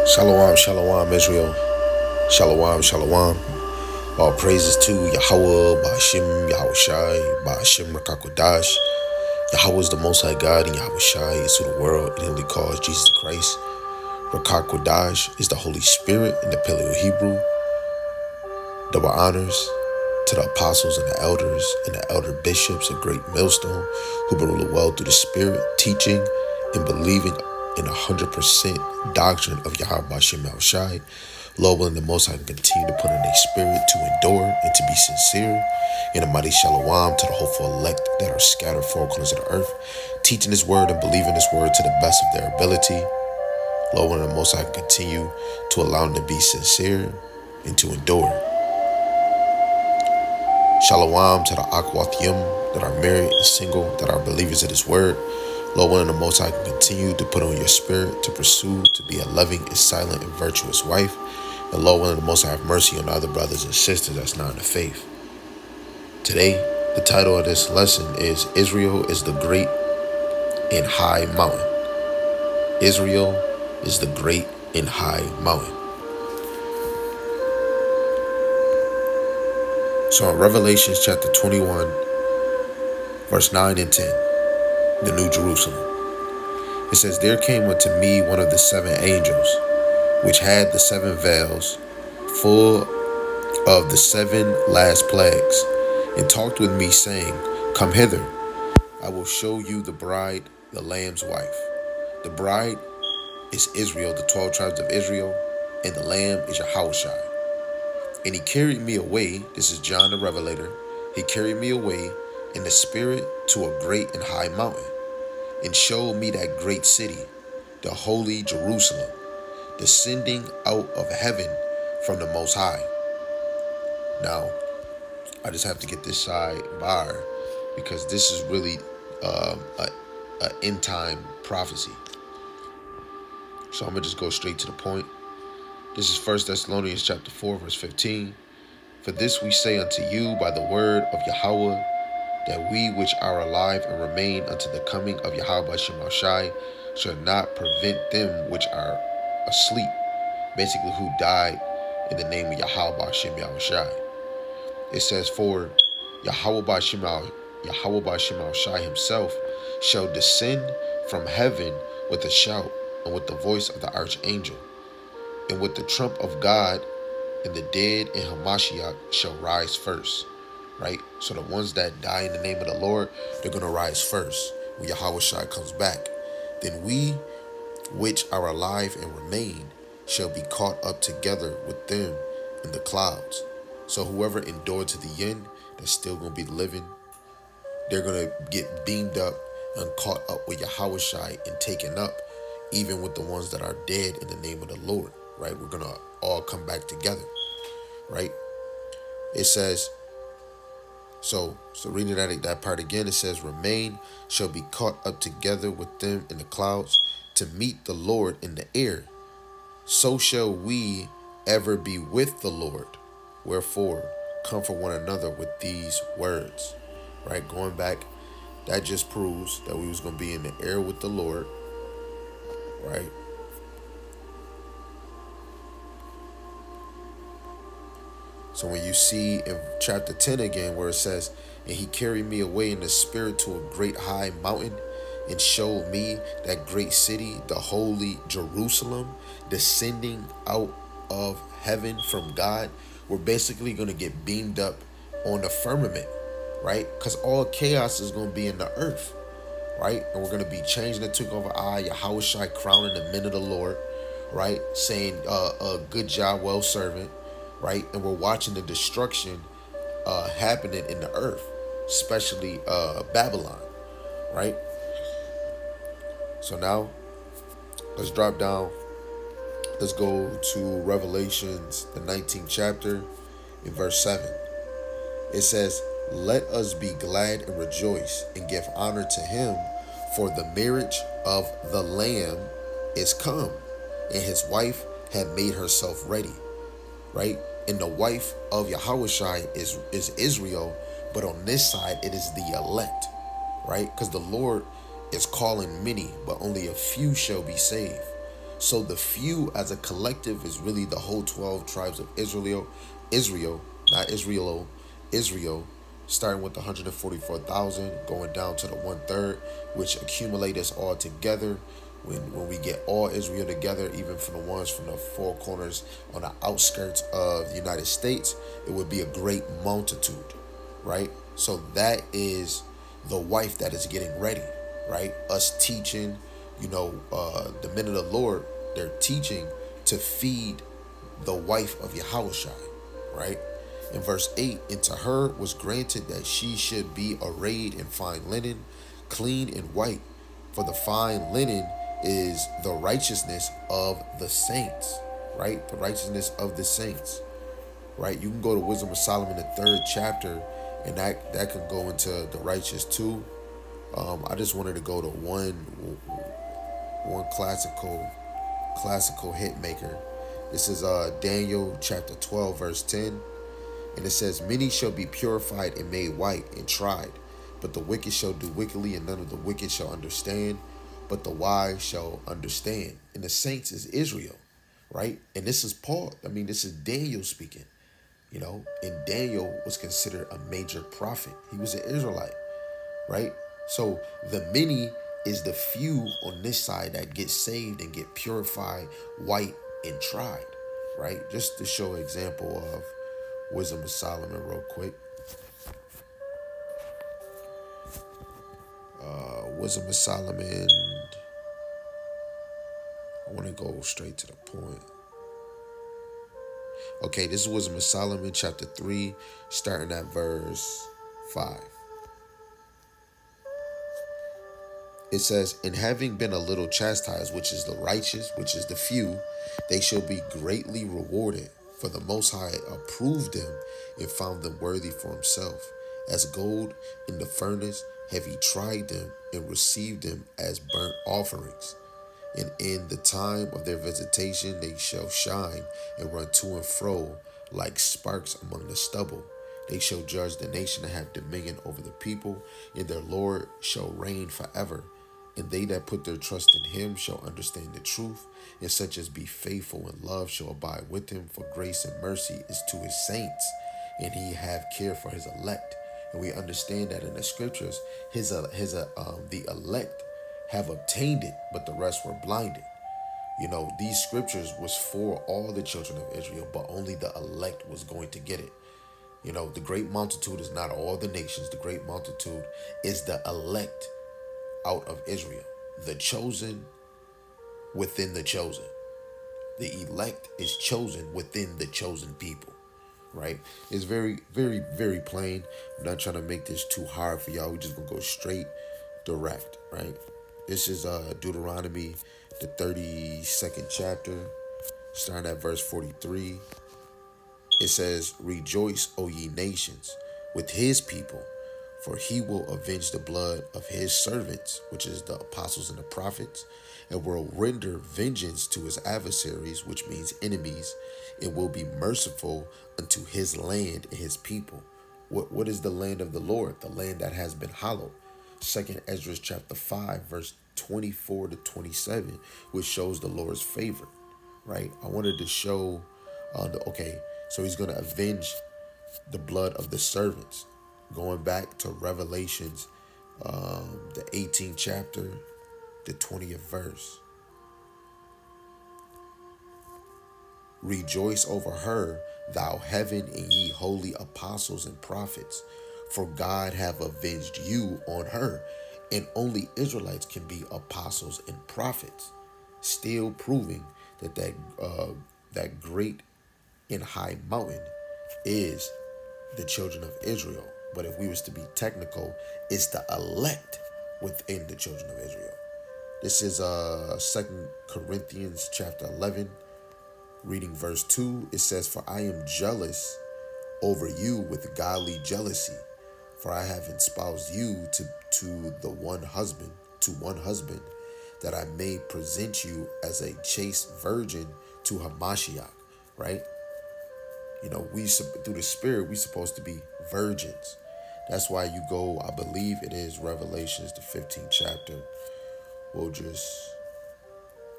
Shalom, shalom, Israel. Shalom, shalom. All praises to Yahweh, Ba'ashim, Yahushai, Ba'ashim, Rakakwadash. Yahweh is the Most High God, and Yahushai is to the world, and He calls Jesus Christ. Rakakwadash is the Holy Spirit in the Paleo-Hebrew. Double honors to the apostles and the elder bishops of Great Millstone, who been ruling well through the Spirit, teaching and believing in 100% doctrine of Yahweh Ba'ashim Yahushai. Lord willing, the Most High can continue to put in their spirit to endure and to be sincere. In a mighty shalom to the hopeful elect that are scattered four corners of the earth, teaching His word and believing His word to the best of their ability. Lord willing, the Most High can continue to allow them to be sincere and to endure. Shalom to the Akwathim that are married and single, that are believers of His word. Lord willing, the Most High can continue to put on your spirit to pursue, to be a loving and silent and virtuous wife. And Lord willing, the Most High have mercy on other brothers and sisters that's not in the faith. Today, the title of this lesson is Israel is the Great and High Mountain. Israel is the Great and High Mountain. So in Revelation chapter 21, verse 9 and 10, the New Jerusalem, it says, "There came unto me one of the seven angels, which had the seven vials, full of the seven last plagues, and talked with me, saying, Come hither, I will show you the bride, the Lamb's wife." The bride is Israel, the 12 tribes of Israel, and the Lamb is Yahushai. "And he carried me away," this is John the Revelator, "he carried me away in the spirit to a great and high mountain, and showed me that great city, the holy Jerusalem, descending out of heaven from the Most High." Now, I just have to get this sidebar because this is really a end time prophecy. So I'm going to just go straight to the point. This is 1 Thessalonians chapter 4, verse 15. "For this we say unto you by the word of Yahweh, that we which are alive and remain unto the coming of Yahweh Ba'ashim Yahushai shall not prevent them which are asleep," basically who died in the name of Yahweh Ba'ashim Yahushai. It says, "For Yahweh Ba'ashim Yahushai himself shall descend from heaven with a shout, and with the voice of the archangel, and with the trump of God, and the dead in Hamashiach shall rise first." Right? So the ones that die in the name of the Lord, they're going to rise first when Yahushua comes back. "Then we which are alive and remain shall be caught up together with them in the clouds." So whoever endured to the end, that's still going to be living, they're going to get beamed up and caught up with Yahushua and taken up, even with the ones that are dead in the name of the Lord. Right? We're going to all come back together. Right? It says, So reading that part again, it says, "Remain shall be caught up together with them in the clouds to meet the Lord in the air. So shall we ever be with the Lord. Wherefore, comfort one another with these words." Right? Going back, that just proves that we was going to be in the air with the Lord. Right? So when you see in chapter 10 again, where it says, "And he carried me away in the spirit to a great high mountain, and showed me that great city, the holy Jerusalem, descending out of heaven from God," we're basically going to get beamed up on the firmament, right? Because all chaos is going to be in the earth, right? And we're going to be changing the took over eye, Yahushua crowning the men of the Lord, right? Saying, "Good job, well servant." Right? And we're watching the destruction happening in the earth, especially Babylon. Right? So now, let's drop down. Let's go to Revelations, the 19th chapter, in verse 7. It says, "Let us be glad and rejoice and give honor to him, for the marriage of the Lamb is come, and his wife had made herself ready." Right? And the wife of Yahushua is Israel, but on this side, it is the elect. Right? Because the Lord is calling many, but only a few shall be saved. So the few as a collective is really the whole 12 tribes of Israel, not Israel, starting with the 144,000, going down to the 1/3, which accumulate us all together. When we get all Israel together, even from the ones from the four corners on the outskirts of the United States, it would be a great multitude, right? So that is the wife that is getting ready, right? Us teaching, the men of the Lord, they're teaching to feed the wife of Yahushua, right? In verse 8, and to her was granted that she should be arrayed in fine linen, clean and white, for the fine linen is the righteousness of the saints, right? The righteousness of the saints, right? You can go to Wisdom of Solomon, the 3rd chapter, and that can go into the righteous too. I just wanted to go to one classical hit maker. This is Daniel chapter 12 verse 10, and it says, many shall be purified and made white and tried, but the wicked shall do wickedly, and none of the wicked shall understand, but the wise shall understand. And the saints is Israel, right? And this is Paul. This is Daniel speaking, and Daniel was considered a major prophet. He was an Israelite, right? So the many is the few on this side that get saved and get purified, white, and tried, right? Just to show an example of Wisdom of Solomon real quick. Wisdom of Solomon, I want to go straight to the point. Okay, this is Wisdom of Solomon chapter 3, starting at verse 5. It says, and having been a little chastised, which is the righteous, which is the few, they shall be greatly rewarded. For the Most High approved them and found them worthy for himself. As gold in the furnace have he tried them and received them as burnt offerings. And in the time of their visitation they shall shine and run to and fro like sparks among the stubble. They shall judge the nation and have dominion over the people, and their Lord shall reign forever. And they that put their trust in him shall understand the truth, and such as be faithful in love shall abide with him. For grace and mercy is to his saints, and he have care for his elect. And we understand that in the scriptures, the elect have obtained it, but the rest were blinded. These scriptures was for all the children of Israel, but only the elect was going to get it. The great multitude is not all the nations. The great multitude is the elect out of Israel, the chosen within the chosen. The elect is chosen within the chosen people, right? It's very, very, very plain. I'm not trying to make this too hard for y'all. We're just gonna go straight, direct, right? This is Deuteronomy, the 32nd chapter, starting at verse 43. It says, rejoice, O ye nations, with his people, for he will avenge the blood of his servants, which is the apostles and the prophets, and will render vengeance to his adversaries, which means enemies, and will be merciful unto his land and his people. What is the land of the Lord? The land that has been hallowed. 2nd Ezra chapter 5, verse 24 to 27, which shows the Lord's favor, right? I wanted to show, so he's going to avenge the blood of the servants. Going back to Revelations, the 18th chapter, the 20th verse. Rejoice over her, thou heaven, and ye holy apostles and prophets, for God have avenged you on her. And only Israelites can be apostles and prophets, still proving that great and high mountain is the children of Israel. But if we was to be technical, it's the elect within the children of Israel. This is 2 Corinthians chapter 11, reading verse 2. It says, for I am jealous over you with godly jealousy, for I have espoused you to one husband, that I may present you as a chaste virgin to Hamashiach, right? We through the Spirit, we supposed to be virgins. That's why you go, I believe it is Revelations, the 15th chapter. We'll just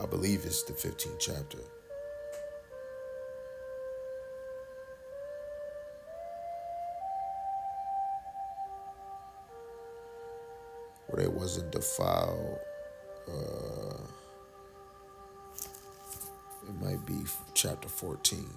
I believe it's the 15th chapter. Where they wasn't defiled. It might be chapter 14.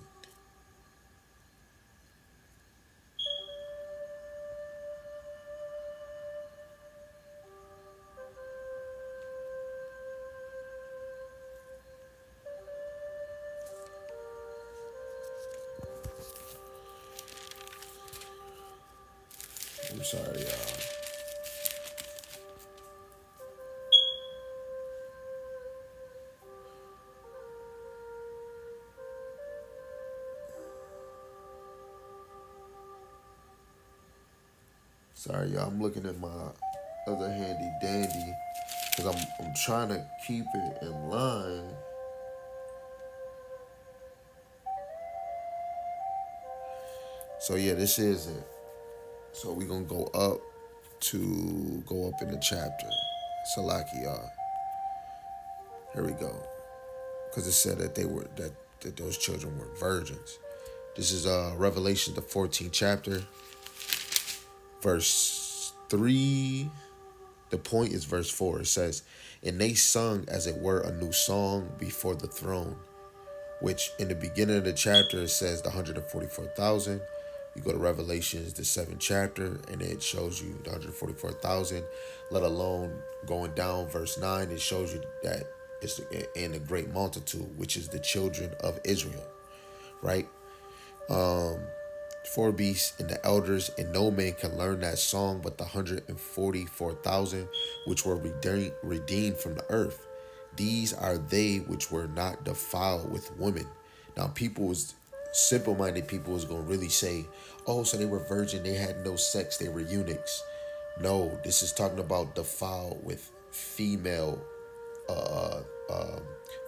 I'm sorry, y'all. Sorry, y'all. I'm looking at my other handy dandy because I'm trying to keep it in line. So yeah, this is it. So we're gonna go up in the chapter. Salaki, y'all. Here we go. Because it said that that those children were virgins. This is Revelation, the 14th chapter, verse 3. The point is verse 4. It says, "And they sung as it were a new song before the throne," which in the beginning of the chapter it says the 144,000. You go to Revelations, the 7th chapter, and it shows you the 144,000. Let alone going down verse 9, it shows you that it's in a great multitude, which is the children of Israel, right? Four beasts and the elders, and no man can learn that song but the 144,000 which were redeemed from the earth. These are they which were not defiled with women. Now, simple-minded people was going to really say, oh, so they were virgin, they had no sex, they were eunuchs. No, this is talking about defiled with female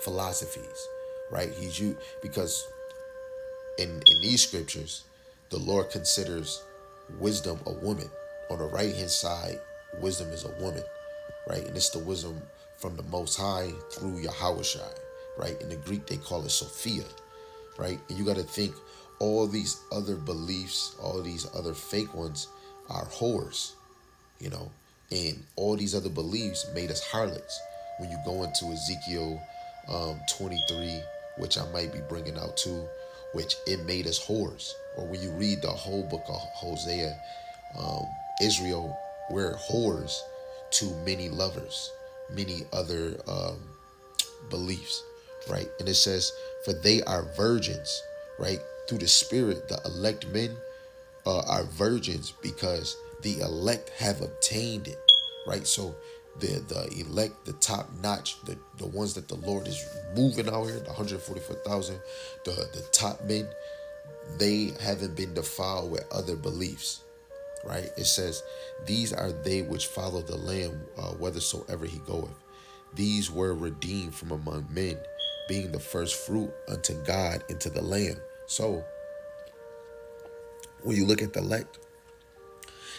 philosophies, right? Because in these scriptures, the Lord considers wisdom a woman. On the right-hand side, wisdom is a woman, right? And it's the wisdom from the Most High through Yahushua, right? In the Greek, they call it Sophia, right? And you got to think all these other beliefs, all these other fake ones are whores, and all these other beliefs made us harlots. When you go into Ezekiel 23, which I might be bringing out too, which it made us whores. Or when you read the whole book of Hosea, Israel, we're whores to many lovers, many other beliefs, right? And it says, for they are virgins, right? Through the Spirit, the elect men are virgins because the elect have obtained it, right? So the elect, the top notch, the ones that the Lord is moving out here, the 144,000, the top men, they haven't been defiled with other beliefs, right? It says, these are they which follow the Lamb whithersoever he goeth. These were redeemed from among men, being the first fruit unto God and to the Lamb. So when you look at the elect,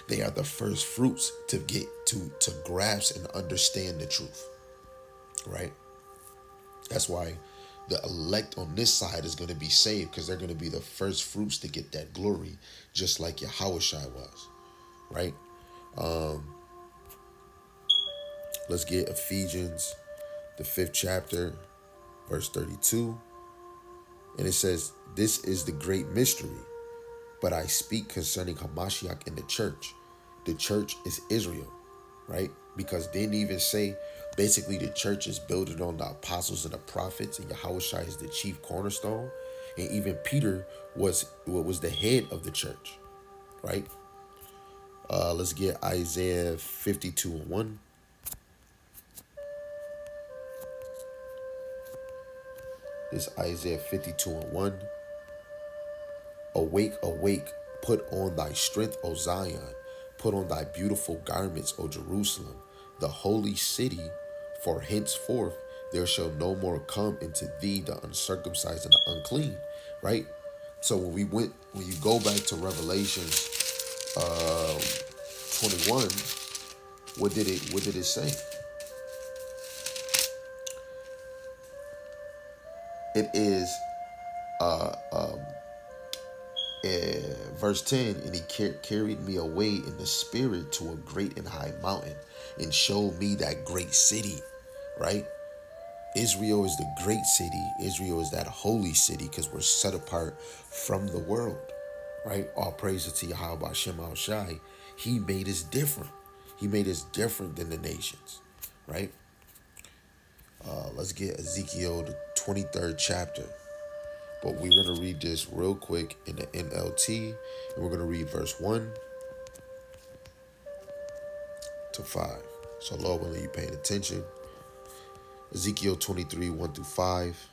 they are the first fruits to get to grasp and understand the truth, right? That's why the elect on this side is going to be saved, because they're going to be the first fruits to get that glory, just like Yahushua was, right? Let's get Ephesians, the 5th chapter, verse 32. And it says, this is the great mystery, but I speak concerning Hamashiach in the church. The church is Israel, right? Because didn't even say, basically the church is built on the apostles and the prophets, and Yahushua is the chief cornerstone. And even Peter was the head of the church, right? Let's get Isaiah 52:1. This Isaiah 52:1. Awake, awake, put on thy strength, O Zion. Put on thy beautiful garments, O Jerusalem, the holy city, for henceforth there shall no more come into thee the uncircumcised and the unclean, right? So when you go back to Revelation 21, what did it say? It is verse 10, and he carried me away in the spirit to a great and high mountain and showed me that great city, right? Israel is the great city. Israel is that holy city because we're set apart from the world, right? All praises to Yahweh Shem Al Shai. He made us different. He made us different than the nations, right? Let's get Ezekiel, the 23rd chapter. But we're going to read this real quick in the NLT. And we're going to read verse 1 to 5. So Lord willing, you paying attention. Ezekiel 23, 1 through 5.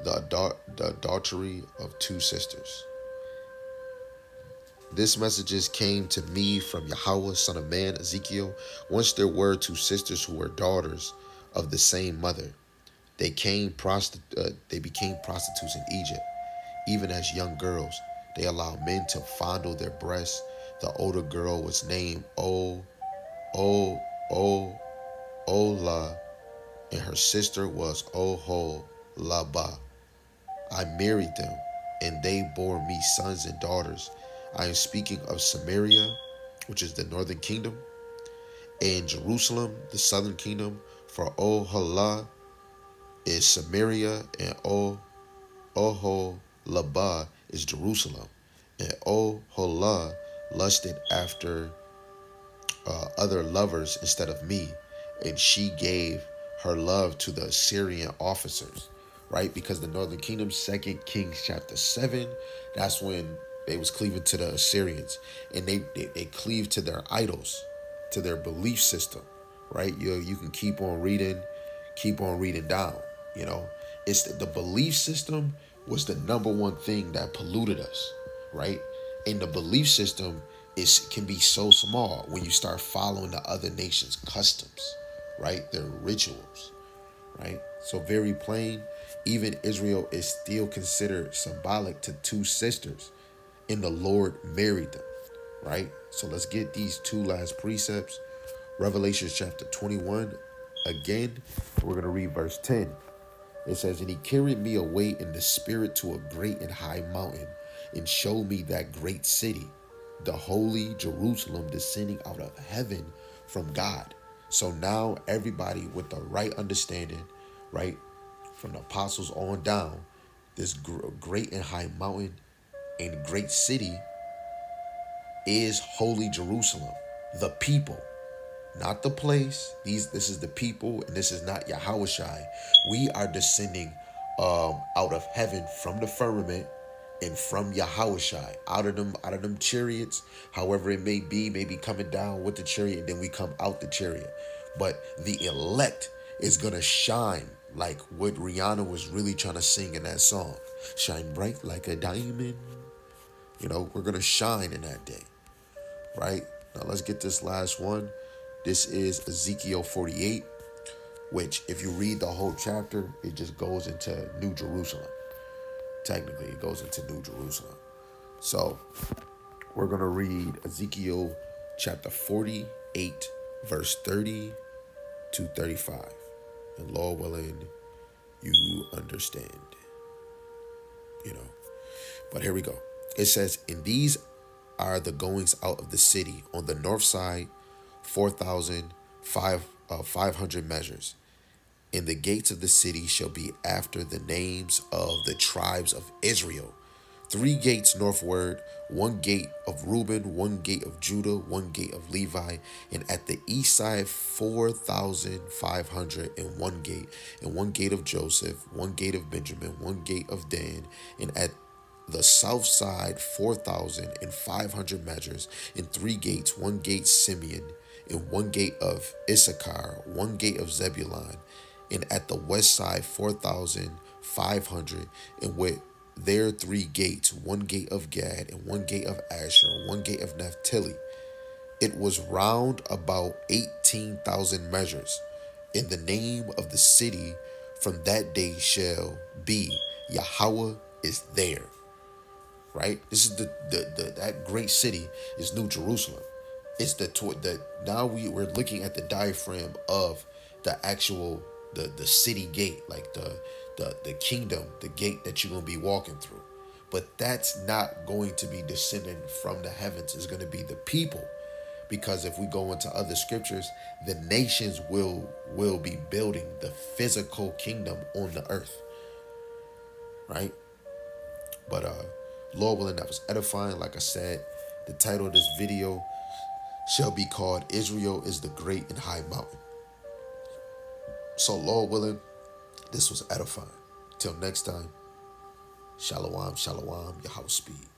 The adultery of two sisters. This messages came to me from Yahweh, son of man, Ezekiel. Once there were two sisters who were daughters of the same mother. They became prostitutes in Egypt, even as young girls. They allowed men to fondle their breasts. The older girl was named Ola, and her sister was Oholabah. I married them, and they bore me sons and daughters. I am speaking of Samaria, which is the northern kingdom, and Jerusalem, the southern kingdom, for Oholah is Samaria, and Oholabah is Jerusalem. And Oholah lusted after other lovers instead of me, and she gave her love to the Assyrian officers, right? Because the northern kingdom, 2 Kings chapter 7, that's when they was cleaving to the Assyrians, and they cleaved to their idols, to their belief system, right? You can keep on reading down. You know, it's the belief system was the number one thing that polluted us, right? And the belief system can be so small when you start following the other nations' customs, right? Their rituals, right? So very plain, even Israel is still considered symbolic to two sisters, and the Lord married them, right? So let's get these two last precepts. Revelation chapter 21, again, we're going to read verse 10. It says, and he carried me away in the spirit to a great and high mountain and showed me that great city, the holy Jerusalem, descending out of heaven from God. So now everybody with the right understanding, right, from the apostles on down, this great and high mountain and great city is holy Jerusalem, the people. Not the place. This is the people, and this is not Yahushai. We are descending out of heaven from the firmament and from Yahushai, out of them chariots, however it may be, maybe coming down with the chariot, and then we come out the chariot. But the elect is gonna shine like what Rihanna was really trying to sing in that song. Shine bright like a diamond. You know, we're gonna shine in that day, right? Now let's get this last one. This is Ezekiel 48, which if you read the whole chapter, it just goes into New Jerusalem. Technically, it goes into New Jerusalem. So we're going to read Ezekiel chapter 48, verse 30 to 35. And Lord willing, you understand, you know. But here we go. It says, and these are the goings out of the city on the north side, 4,500 measures. And the gates of the city shall be after the names of the tribes of Israel. 3 gates northward, 1 gate of Reuben, 1 gate of Judah, 1 gate of Levi, and at the east side 4,501 gate, and 1 gate of Joseph, 1 gate of Benjamin, 1 gate of Dan, and at the south side 4,500 measures, and 3 gates, 1 gate Simeon, and 1 gate of Issachar, 1 gate of Zebulun, and at the west side 4,500, and with their 3 gates, 1 gate of Gad, and 1 gate of Asher, 1 gate of Naphtali. It was round about 18,000 measures. And the name of the city from that day shall be Yahweh is there. Right? This is that great city is New Jerusalem. It's now we're looking at the diaphragm of the actual the city gate, like the kingdom, the gate that you're going to be walking through. But that's not going to be descending from the heavens. It's going to be the people. Because if we go into other scriptures, the nations will be building the physical kingdom on the earth. Right? But Lord willing, that was edifying. Like I said, the title of this video shall be called Israel is the Great and High Mountain. So Lord willing, this was edifying. Till next time, shalom, shalom, Yahweh speed.